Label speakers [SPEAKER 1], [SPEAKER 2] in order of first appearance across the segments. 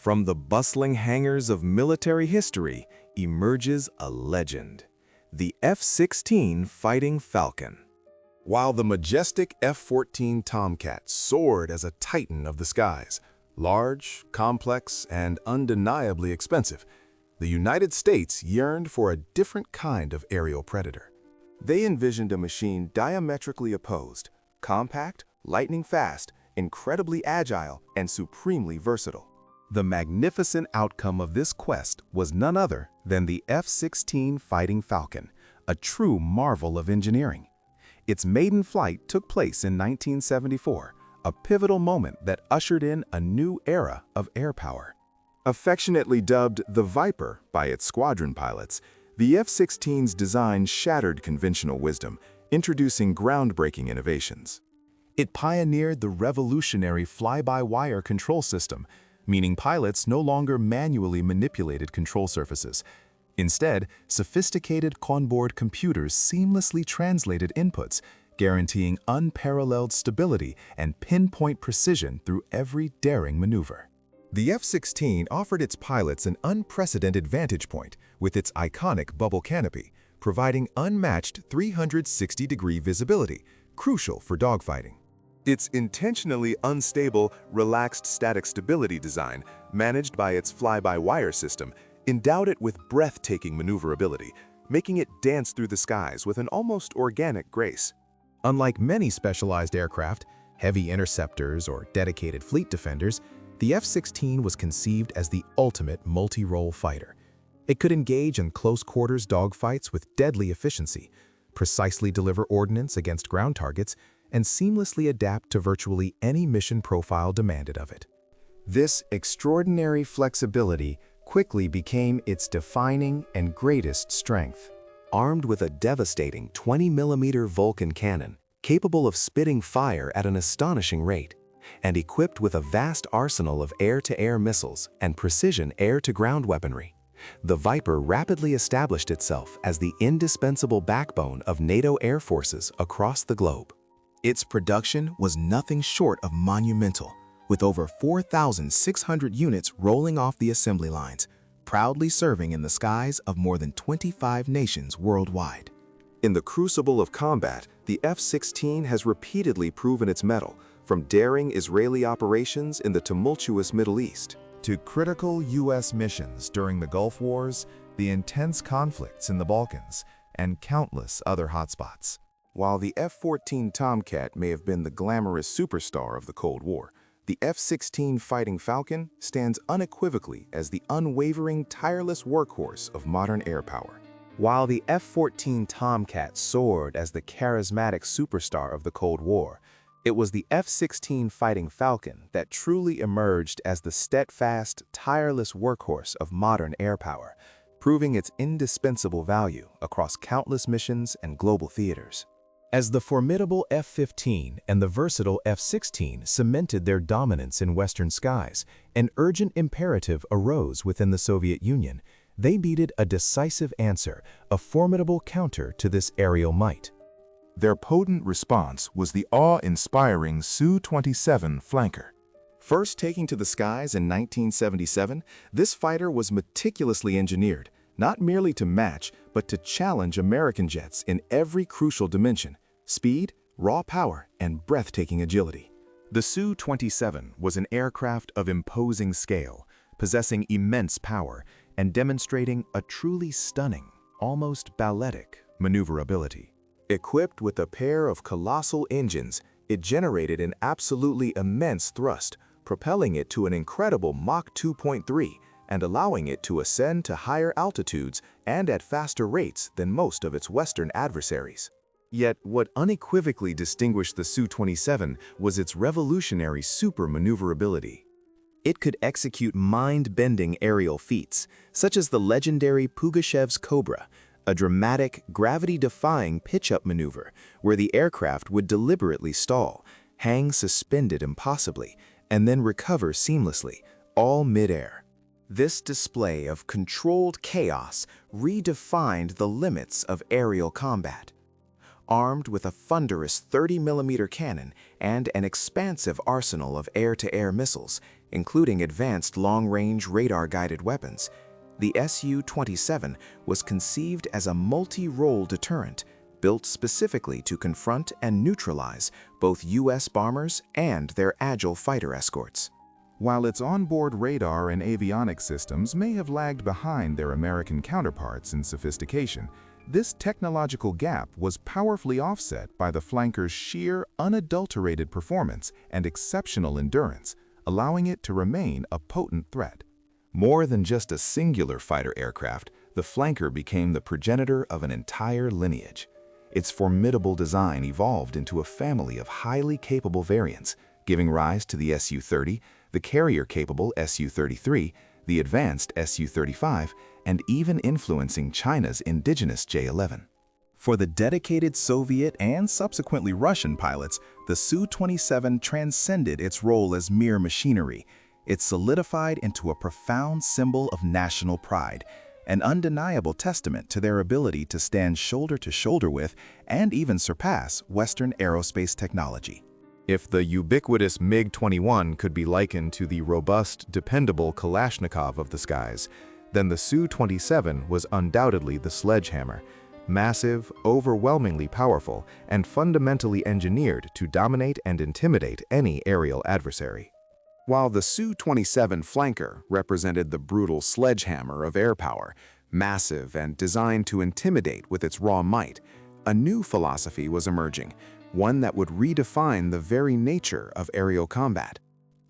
[SPEAKER 1] From the bustling hangars of military history emerges a legend, the F-16 Fighting Falcon. While the majestic F-14 Tomcat soared as a titan of the skies, large, complex, and undeniably expensive, the United States yearned for a different kind of aerial predator. They envisioned a machine diametrically opposed, compact, lightning-fast, incredibly agile, and supremely versatile. The magnificent outcome of this quest was none other than the F-16 Fighting Falcon, a true marvel of engineering. Its maiden flight took place in 1974, a pivotal moment that ushered in a new era of air power. Affectionately dubbed the Viper by its squadron pilots, the F-16's design shattered conventional wisdom, introducing groundbreaking innovations. It pioneered the revolutionary fly-by-wire control system, meaning pilots no longer manually manipulated control surfaces. Instead, sophisticated onboard computers seamlessly translated inputs, guaranteeing unparalleled stability and pinpoint precision through every daring maneuver. The F-16 offered its pilots an unprecedented vantage point with its iconic bubble canopy, providing unmatched 360-degree visibility, crucial for dogfighting. Its intentionally unstable, relaxed static stability design, managed by its fly-by-wire system, endowed it with breathtaking maneuverability, making it dance through the skies with an almost organic grace. Unlike many specialized aircraft, heavy interceptors, or dedicated fleet defenders, the F-16 was conceived as the ultimate multi-role fighter. It could engage in close-quarters dogfights with deadly efficiency, precisely deliver ordnance against ground targets, and seamlessly adapt to virtually any mission profile demanded of it. This extraordinary flexibility quickly became its defining and greatest strength. Armed with a devastating 20mm Vulcan cannon, capable of spitting fire at an astonishing rate, and equipped with a vast arsenal of air-to-air missiles and precision air-to-ground weaponry, the Viper rapidly established itself as the indispensable backbone of NATO air forces across the globe. Its production was nothing short of monumental, with over 4,600 units rolling off the assembly lines, proudly serving in the skies of more than 25 nations worldwide. In the crucible of combat, the F-16 has repeatedly proven its mettle, from daring Israeli operations in the tumultuous Middle East to critical U.S. missions during the Gulf Wars, the intense conflicts in the Balkans, and countless other hotspots. While the F-14 Tomcat may have been the glamorous superstar of the Cold War, the F-16 Fighting Falcon stands unequivocally as the unwavering, tireless workhorse of modern air power. While the F-14 Tomcat soared as the charismatic superstar of the Cold War, it was the F-16 Fighting Falcon that truly emerged as the steadfast, tireless workhorse of modern air power, proving its indispensable value across countless missions and global theaters. As the formidable F-15 and the versatile F-16 cemented their dominance in Western skies, an urgent imperative arose within the Soviet Union. They needed a decisive answer, a formidable counter to this aerial might. Their potent response was the awe-inspiring Su-27 flanker. First taking to the skies in 1977, this fighter was meticulously engineered, not merely to match, but to challenge American jets in every crucial dimension: speed, raw power, and breathtaking agility. The Su-27 was an aircraft of imposing scale, possessing immense power and demonstrating a truly stunning, almost balletic, maneuverability. Equipped with a pair of colossal engines, it generated an absolutely immense thrust, propelling it to an incredible Mach 2.3 and allowing it to ascend to higher altitudes and at faster rates than most of its Western adversaries. Yet, what unequivocally distinguished the Su-27 was its revolutionary super maneuverability. It could execute mind-bending aerial feats, such as the legendary Pugachev's Cobra, a dramatic, gravity-defying pitch-up maneuver where the aircraft would deliberately stall, hang suspended impossibly, and then recover seamlessly, all mid-air. This display of controlled chaos redefined the limits of aerial combat. Armed with a thunderous 30mm cannon and an expansive arsenal of air-to-air missiles,
[SPEAKER 2] including advanced long-range radar-guided weapons. The Su-27 was conceived as a multi-role deterrent, built specifically to confront and neutralize both U.S. bombers and their agile fighter escorts.
[SPEAKER 1] While its onboard radar and avionics systems may have lagged behind their American counterparts in sophistication, this technological gap was powerfully offset by the flanker's sheer, unadulterated performance and exceptional endurance, allowing it to remain a potent threat. More than just a singular fighter aircraft, the flanker became the progenitor of an entire lineage. Its formidable design evolved into a family of highly capable variants, giving rise to the Su-30, the carrier-capable Su-33, the advanced Su-35, and even influencing China's indigenous J-11. For the dedicated Soviet and subsequently Russian pilots, the Su-27 transcended its role as mere machinery. It solidified into a profound symbol of national pride, an undeniable testament to their ability to stand shoulder to shoulder with and even surpass Western aerospace technology. If the ubiquitous MiG-21 could be likened to the robust, dependable Kalashnikov of the skies, then the Su-27 was undoubtedly the sledgehammer, massive, overwhelmingly powerful, and fundamentally engineered to dominate and intimidate any aerial adversary. While the Su-27 flanker represented the brutal sledgehammer of air power, massive and designed to intimidate with its raw might, a new philosophy was emerging, one that would redefine the very nature of aerial combat.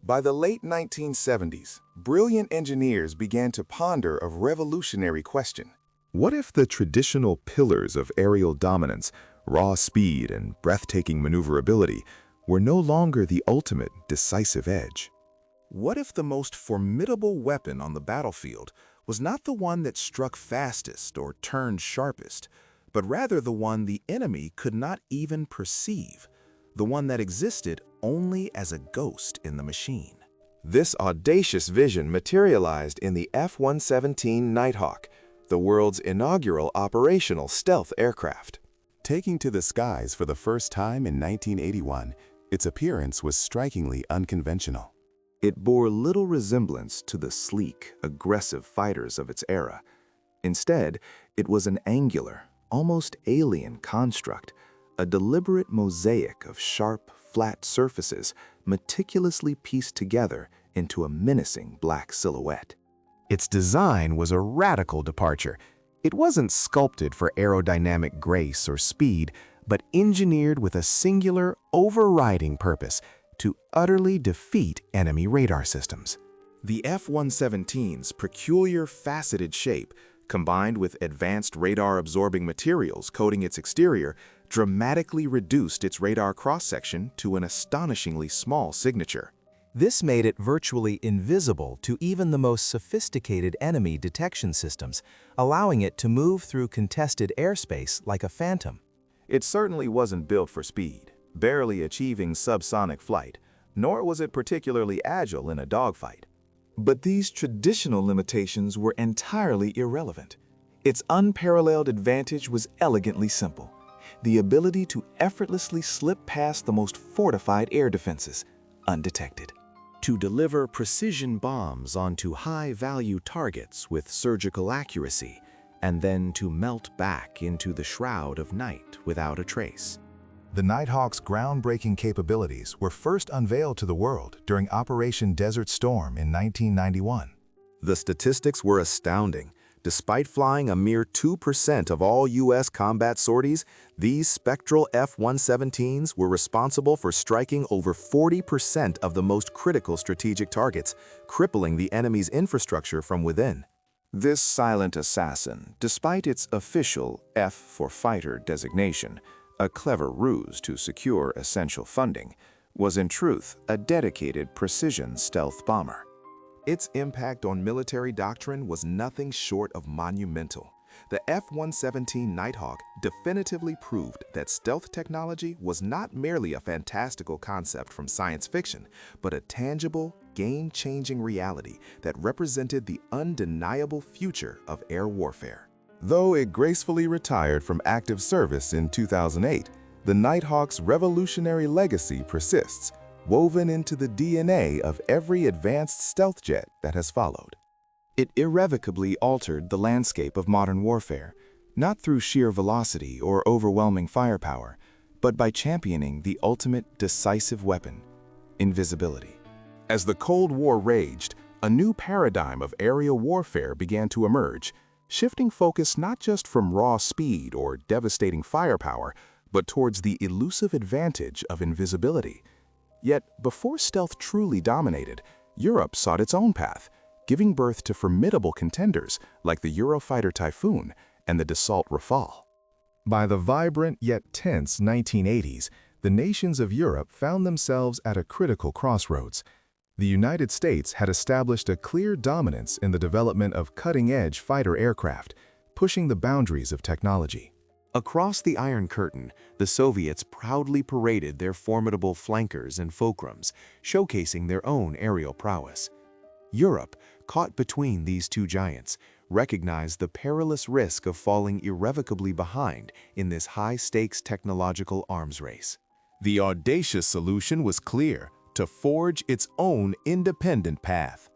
[SPEAKER 1] By the late 1970s, brilliant engineers began to ponder a revolutionary question. What if the traditional pillars of aerial dominance, raw speed and breathtaking maneuverability, were no longer the ultimate decisive edge? What if the most formidable weapon on the battlefield was not the one that struck fastest or turned sharpest, but rather the one the enemy could not even perceive, the one that existed only as a ghost in the machine? This audacious vision materialized in the F-117 Nighthawk, the world's inaugural operational stealth aircraft. Taking to the skies for the first time in 1981, its appearance was strikingly unconventional. It bore little resemblance to the sleek, aggressive fighters of its era. Instead, it was an angular, almost alien construct, a deliberate mosaic of sharp, flat surfaces meticulously pieced together into a menacing black silhouette. Its design was a radical departure. It wasn't sculpted for aerodynamic grace or speed, but engineered with a singular, overriding purpose: to utterly defeat enemy radar systems. The F-117's peculiar faceted shape, combined with advanced radar-absorbing materials coating its exterior, dramatically reduced its radar cross-section to an astonishingly small signature. This made it virtually invisible to even the most sophisticated enemy detection systems, allowing it to move through contested airspace like a phantom. It certainly wasn't built for speed, barely achieving subsonic flight, nor was it particularly agile in a dogfight. But these traditional limitations were entirely irrelevant. Its unparalleled advantage was elegantly simple: the ability to effortlessly slip past the most fortified air defenses, undetected. To deliver precision bombs onto high-value targets with surgical accuracy, and then to melt back into the shroud of night without a trace. The Nighthawk's groundbreaking capabilities were first unveiled to the world during Operation Desert Storm in 1991. The statistics were astounding. Despite flying a mere 2% of all U.S. combat sorties, these spectral F-117s were responsible for striking over 40% of the most critical strategic targets, crippling the enemy's infrastructure from within. This silent assassin, despite its official F for fighter designation, a clever ruse to secure essential funding, was in truth a dedicated precision stealth bomber. Its impact on military doctrine was nothing short of monumental. The F-117 Nighthawk definitively proved that stealth technology was not merely a fantastical concept from science fiction, but a tangible, game-changing reality that represented the undeniable future of air warfare. Though it gracefully retired from active service in 2008, the Nighthawk's revolutionary legacy persists, woven into the DNA of every advanced stealth jet that has followed.
[SPEAKER 2] It irrevocably altered the landscape of modern warfare, not through sheer velocity or overwhelming firepower, but by championing the ultimate decisive weapon, invisibility.
[SPEAKER 1] As the Cold War raged, a new paradigm of aerial warfare began to emerge, shifting focus not just from raw speed or devastating firepower, but towards the elusive advantage of invisibility. Yet, before stealth truly dominated, Europe sought its own path, giving birth to formidable contenders like the Eurofighter Typhoon and the Dassault Rafale. By the vibrant yet tense 1980s, the nations of Europe found themselves at a critical crossroads. The United States had established a clear dominance in the development of cutting-edge fighter aircraft, pushing the boundaries of technology.
[SPEAKER 2] Across the Iron Curtain, the Soviets proudly paraded their formidable flankers and fulcrums, showcasing their own aerial prowess. Europe, caught between these two giants, recognized the perilous risk of falling irrevocably behind in this high-stakes technological arms race.
[SPEAKER 1] The audacious solution was clear: to forge its own independent path.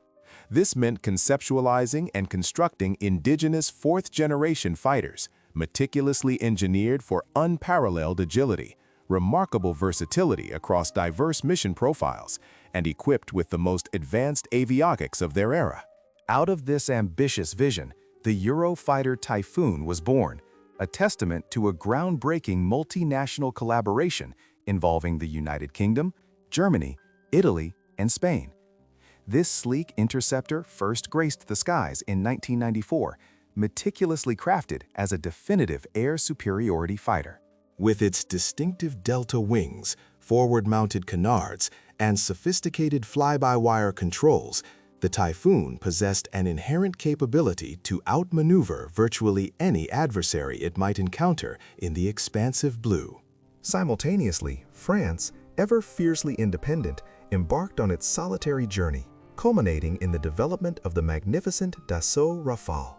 [SPEAKER 1] This meant conceptualizing and constructing indigenous fourth-generation fighters, meticulously engineered for unparalleled agility, remarkable versatility across diverse mission profiles, and equipped with the most advanced avionics of their era. Out of this ambitious vision, the Eurofighter Typhoon was born, a testament to a groundbreaking multinational collaboration involving the United Kingdom, Germany, Italy, and Spain. This sleek interceptor first graced the skies in 1994, meticulously crafted as a definitive air superiority fighter. With its distinctive delta wings, forward-mounted canards, and sophisticated fly-by-wire controls, the Typhoon possessed an inherent capability to outmaneuver virtually any adversary it might encounter in the expansive blue. Simultaneously, France, ever fiercely independent, embarked on its solitary journey, culminating in the development of the magnificent Dassault Rafale.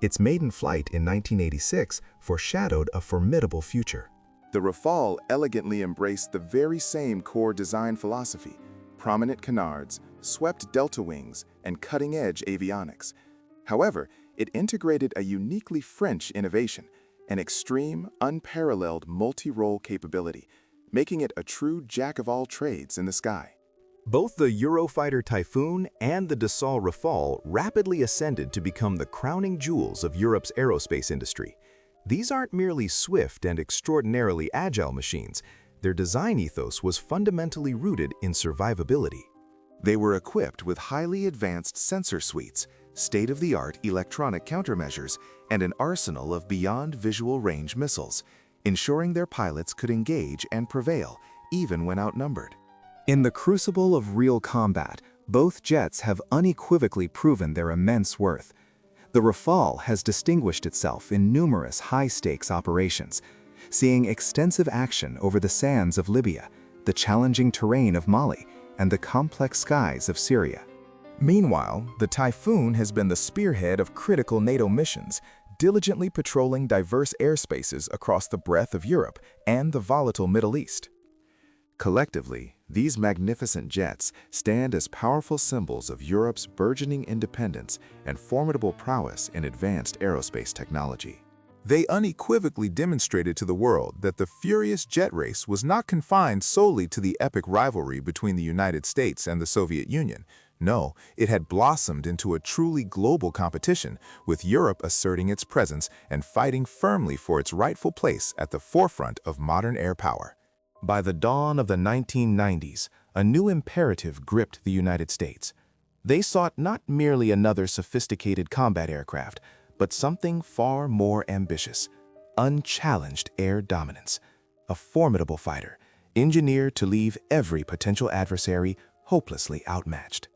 [SPEAKER 1] Its maiden flight in 1986 foreshadowed a formidable future. The Rafale elegantly embraced the very same core design philosophy: prominent canards, swept delta wings, and cutting-edge avionics. However, it integrated a uniquely French innovation, an extreme, unparalleled multi-role capability, making it a true jack-of-all-trades in the sky. Both the Eurofighter Typhoon and the Dassault Rafale rapidly ascended to become the crowning jewels of Europe's aerospace industry. These aren't merely swift and extraordinarily agile machines. Their design ethos was fundamentally rooted in survivability. They were equipped with highly advanced sensor suites, state-of-the-art electronic countermeasures, and an arsenal of beyond visual range missiles, ensuring their pilots could engage and prevail, even when outnumbered. In the crucible of real combat, both jets have unequivocally proven their immense worth. The Rafale has distinguished itself in numerous high-stakes operations, seeing extensive action over the sands of Libya, the challenging terrain of Mali, and the complex skies of Syria. Meanwhile, the Typhoon has been the spearhead of critical NATO missions, diligently patrolling diverse airspaces across the breadth of Europe and the volatile Middle East. Collectively, these magnificent jets stand as powerful symbols of Europe's burgeoning independence and formidable prowess in advanced aerospace technology. They unequivocally demonstrated to the world that the furious jet race was not confined solely to the epic rivalry between the United States and the Soviet Union. No, it had blossomed into a truly global competition, with Europe asserting its presence and fighting firmly for its rightful place at the forefront of modern air power. By the dawn of the 1990s, a new imperative gripped the United States. They sought not merely another sophisticated combat aircraft, but something far more ambitious: unchallenged air dominance. A formidable fighter, engineered to leave every potential adversary hopelessly outmatched.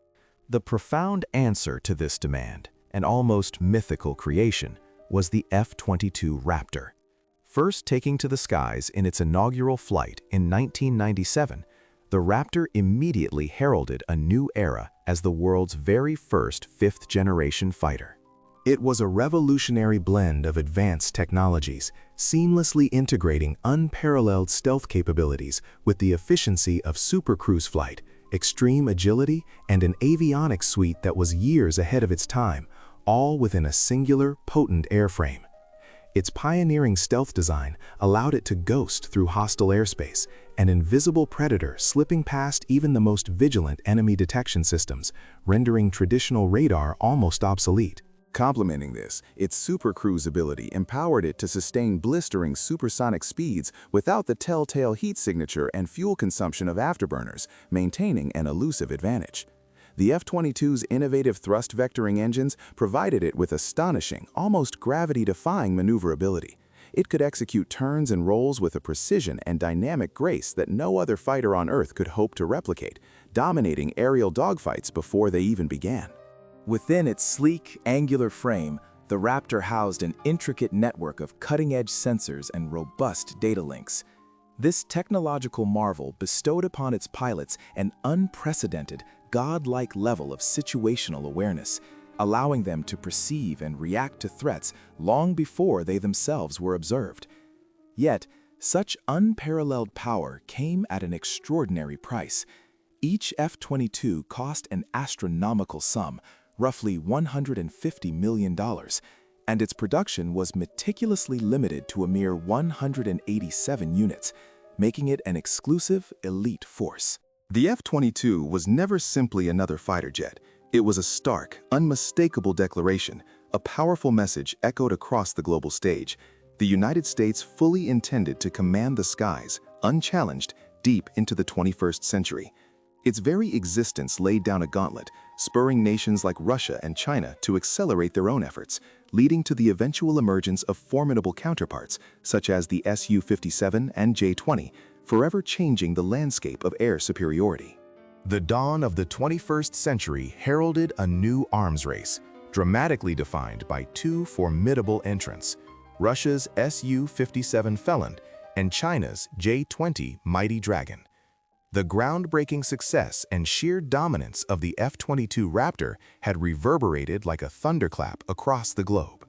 [SPEAKER 1] The profound answer to this demand, an almost mythical creation, was the F-22 Raptor. First taking to the skies in its inaugural flight in 1997, the Raptor immediately heralded a new era as the world's very first fifth-generation fighter. It was a revolutionary blend of advanced technologies, seamlessly integrating unparalleled stealth capabilities with the efficiency of supercruise flight, extreme agility, and an avionics suite that was years ahead of its time, all within a singular, potent airframe. Its pioneering stealth design allowed it to ghost through hostile airspace, an invisible predator slipping past even the most vigilant enemy detection systems, rendering traditional radar almost obsolete.
[SPEAKER 3] Complementing this, its supercruise ability empowered it to sustain blistering supersonic speeds without the telltale heat signature and fuel consumption of afterburners, maintaining an elusive advantage. The F-22's innovative thrust vectoring engines provided it with astonishing, almost gravity-defying maneuverability. It could execute turns and rolls with a precision and dynamic grace that no other fighter on Earth could hope to replicate, dominating aerial dogfights before they even began.
[SPEAKER 2] Within its sleek, angular frame, the Raptor housed an intricate network of cutting-edge sensors and robust data links. This technological marvel bestowed upon its pilots an unprecedented, godlike level of situational awareness, allowing them to perceive and react to threats long before they themselves were observed. Yet, such unparalleled power came at an extraordinary price. Each F-22 cost an astronomical sum, roughly $150 million, and its production was meticulously limited to a mere 187 units, making it an exclusive, elite force.
[SPEAKER 3] The F-22 was never simply another fighter jet. It was a stark, unmistakable declaration, a powerful message echoed across the global stage. The United States fully intended to command the skies, unchallenged, deep into the 21st century. Its very existence laid down a gauntlet, spurring nations like Russia and China to accelerate their own efforts, leading to the eventual emergence of formidable counterparts, such as the Su-57 and J-20, forever changing the landscape of air superiority.
[SPEAKER 1] The dawn of the 21st century heralded a new arms race, dramatically defined by two formidable entrants, Russia's Su-57 Felon and China's J-20 Mighty Dragon. The groundbreaking success and sheer dominance of the F-22 Raptor had reverberated like a thunderclap across the globe.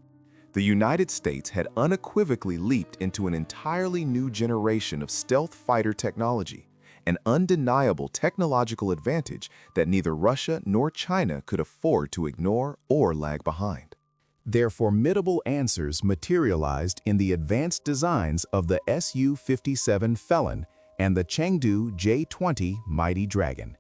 [SPEAKER 1] The United States had unequivocally leaped into an entirely new generation of stealth fighter technology, an undeniable technological advantage that neither Russia nor China could afford to ignore or lag behind. Their formidable answers materialized in the advanced designs of the Su-57 Felon and the Chengdu J-20 Mighty Dragon.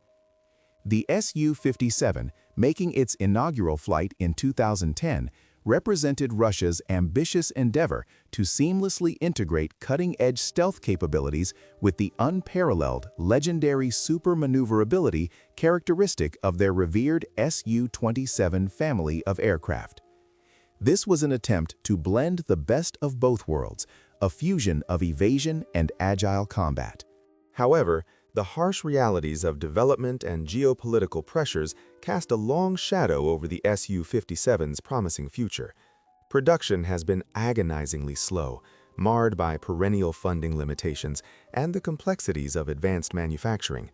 [SPEAKER 1] The Su-57, making its inaugural flight in 2010, represented Russia's ambitious endeavor to seamlessly integrate cutting-edge stealth capabilities with the unparalleled, legendary super maneuverability characteristic of their revered Su-27 family of aircraft. This was an attempt to blend the best of both worlds, a fusion of evasion and agile combat. However, the harsh realities of development and geopolitical pressures cast a long shadow over the Su-57's promising future. Production has been agonizingly slow, marred by perennial funding limitations and the complexities of advanced manufacturing.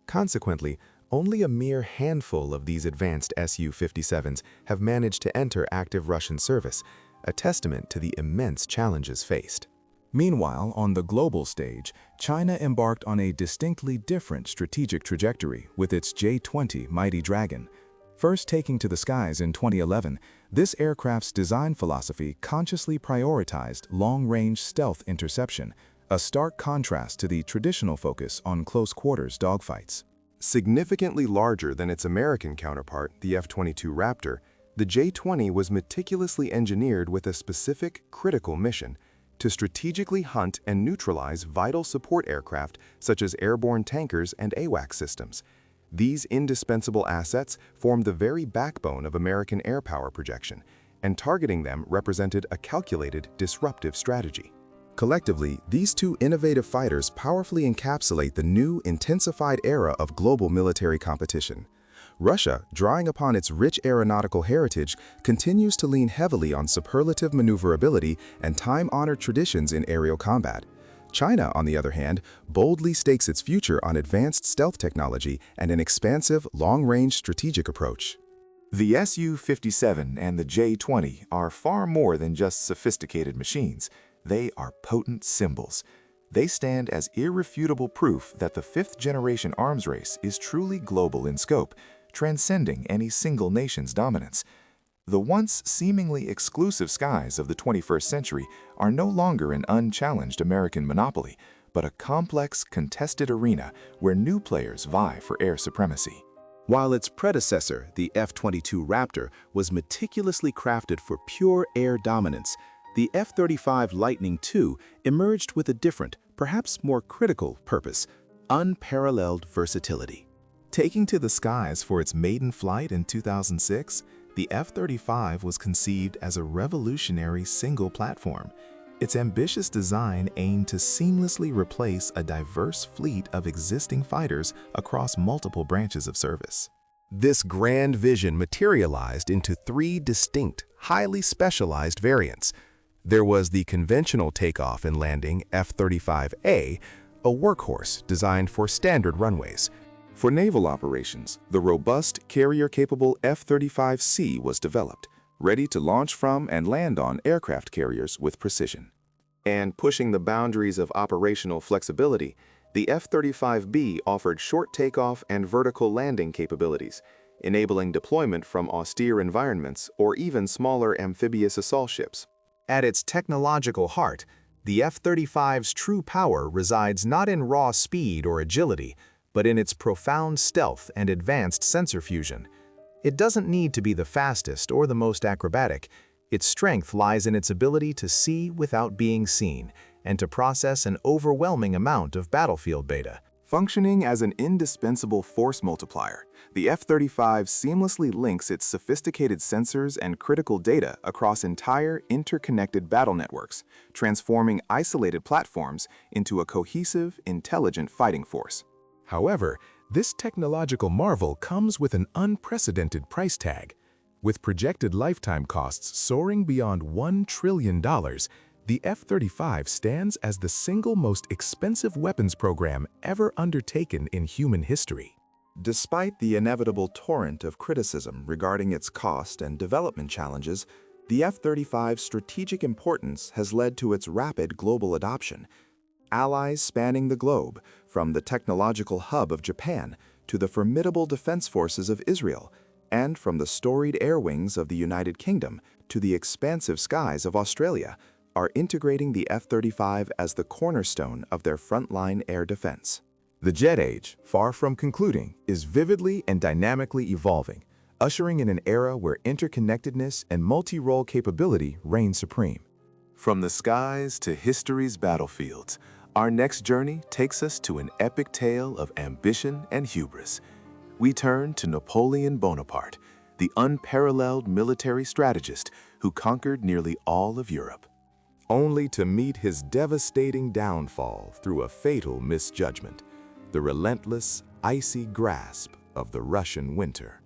[SPEAKER 1] Consequently, only a mere handful of these advanced Su-57s have managed to enter active Russian service, a testament to the immense challenges faced. Meanwhile, on the global stage, China embarked on a distinctly different strategic trajectory with its J-20 Mighty Dragon. First taking to the skies in 2011, this aircraft's design philosophy consciously prioritized long-range stealth interception, a stark contrast to the traditional focus on close-quarters dogfights. Significantly larger than its American counterpart, the F-22 Raptor, the J-20 was meticulously engineered with a specific, critical mission: to strategically hunt and neutralize vital support aircraft such as airborne tankers and AWACS systems. These indispensable assets formed the very backbone of American air power projection, and targeting them represented a calculated, disruptive strategy. Collectively, these two innovative fighters powerfully encapsulate the new, intensified era of global military competition. Russia, drawing upon its rich aeronautical heritage, continues to lean heavily on superlative maneuverability and time-honored traditions in aerial combat. China, on the other hand, boldly stakes its future on advanced stealth technology and an expansive, long-range strategic approach.
[SPEAKER 3] The Su-57 and the J-20 are far more than just sophisticated machines. They are potent symbols. They stand as irrefutable proof that the fifth-generation arms race is truly global in scope, transcending any single nation's dominance. The once seemingly exclusive skies of the 21st century are no longer an unchallenged American monopoly, but a complex, contested arena where new players vie for air supremacy.
[SPEAKER 2] While its predecessor, the F-22 Raptor, was meticulously crafted for pure air dominance, the F-35 Lightning II emerged with a different, perhaps more critical purpose: unparalleled versatility.
[SPEAKER 1] Taking to the skies for its maiden flight in 2006, the F-35 was conceived as a revolutionary single platform. Its ambitious design aimed to seamlessly replace a diverse fleet of existing fighters across multiple branches of service. This grand vision materialized into three distinct, highly specialized variants. There was the conventional takeoff and landing F-35A, a workhorse designed for standard runways.
[SPEAKER 3] For naval operations, the robust, carrier-capable F-35C was developed, ready to launch from and land on aircraft carriers with precision. And pushing the boundaries of operational flexibility, the F-35B offered short takeoff and vertical landing capabilities, enabling deployment from austere environments or even smaller amphibious assault ships.
[SPEAKER 2] At its technological heart, the F-35's true power resides not in raw speed or agility, but in its profound stealth and advanced sensor fusion. It doesn't need to be the fastest or the most acrobatic. Its strength lies in its ability to see without being seen and to process an overwhelming amount of battlefield data.
[SPEAKER 3] Functioning as an indispensable force multiplier, the F-35 seamlessly links its sophisticated sensors and critical data across entire interconnected battle networks, transforming isolated platforms into a cohesive, intelligent fighting force.
[SPEAKER 1] However, this technological marvel comes with an unprecedented price tag. With projected lifetime costs soaring beyond $1 trillion, the F-35 stands as the single most expensive weapons program ever undertaken in human history.
[SPEAKER 3] Despite the inevitable torrent of criticism regarding its cost and development challenges, the F-35's strategic importance has led to its rapid global adoption. Allies spanning the globe, from the technological hub of Japan to the formidable defense forces of Israel, and from the storied air wings of the United Kingdom to the expansive skies of Australia, are integrating the F-35 as the cornerstone of their frontline air defense.
[SPEAKER 1] The jet age, far from concluding, is vividly and dynamically evolving, ushering in an era where interconnectedness and multi-role capability reign supreme.
[SPEAKER 3] From the skies to history's battlefields, our next journey takes us to an epic tale of ambition and hubris. We turn to Napoleon Bonaparte, the unparalleled military strategist who conquered nearly all of Europe,
[SPEAKER 1] only to meet his devastating downfall through a fatal misjudgment, the relentless, icy grasp of the Russian winter.